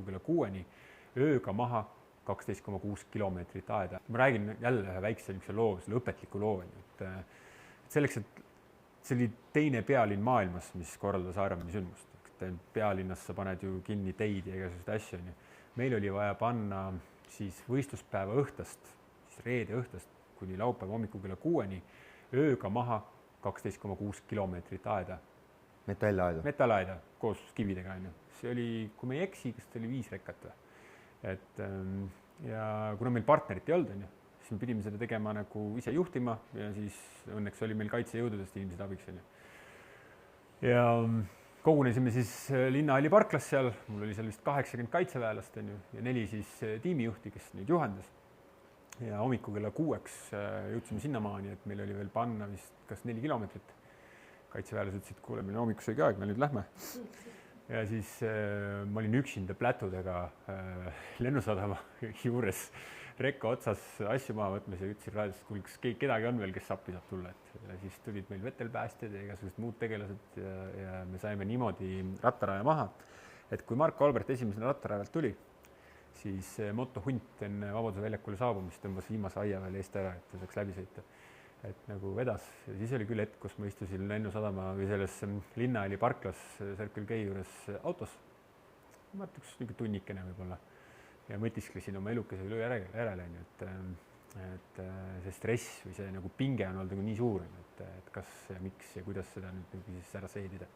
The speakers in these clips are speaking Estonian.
kella 6-ni, ööga maha 12,6 kilomeetrit aeda. Ma räägin jälle ühe väikse loo, selle õpetliku loo, et selleks, et see oli teine pealinn maailmas, mis korraldas Ironmani sündmust. Pealinnas sa paned ju kinni teid ja igasuguseid asju. Meil oli vaja panna siis võistluspäeva õhtust, siis reede õhtust kuni laupäeva hommiku kella 6-ni, ööga maha 12,6 kilomeetrit aeda. Metallaeda koos kividega. See oli, kui me ei eksi, kas ta oli 5 rekkat või. Ja kuna meil partnerit ei olnud, siis me pidime seda tegema nagu ise juhtima ja siis õnneks oli meil kaitsejõududest inimesed abiks. Ja kogunesime siis linnahalli parklas seal, mul oli seal vist 80 kaitseväelast ja 4 siis tiimijuhti, kes nüüd juhendas. Ja hommiku kella 6 jõudsime sinnamaani, et meil oli veel panna vist kas 4 kilomeetrit. Kaitseväelased ütlesid, kuule, meil hommikusöögi aeg, me nüüd lähme. Ja siis ma olin üksinda plätudega lennusadama juures rekka otsas asju maha võtmes ja ütlesin raadiost, kuule, kas kedagi on veel, kes appi saab tulla. Ja siis tulid meil vetelpäästjad ja igasugused muud tegelased ja me saime niimoodi rattaraja maha, et kui Marko Albert esimesena rattarajalt tuli, siis motohunt enne Vabaduse väljakule saabumist tõmbas viimase aia veel eest ära, et ta saaks läbi sõita. Et nagu vedas. Ja siis oli küll hetk, kus ma istusin lennusadama või selles linnahalli parklas Circle K juures autos. Ma üks tunnikene võib-olla ja mõtisklesin oma elukese üle järele, et see stress või see nagu pinge on olnud nagu nii suur, et kas ja miks ja kuidas seda nüüd siis ära seedida.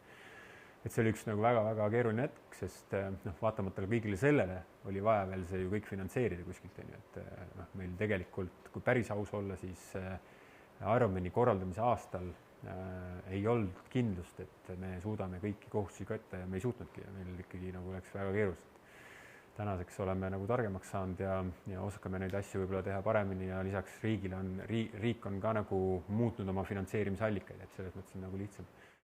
Et see oli üks nagu väga-väga keeruline hetk, sest vaatamata kõigile sellele oli vaja veel see ju kõik finantseerida kuskilt. Et meil tegelikult, kui päris aus olla, siis Ironmani korraldamise aastal ei olnud kindlust, et me suudame kõiki kohustusi katta ja me ei suutnudki ja meil ikkagi nagu läks väga keeruliselt. Tänaseks oleme nagu targemaks saanud ja oskame neid asju võib-olla teha paremini ja lisaks riik on ka nagu muutnud oma finantseerimisallikaid, et selles mõttes on nagu lihtsam.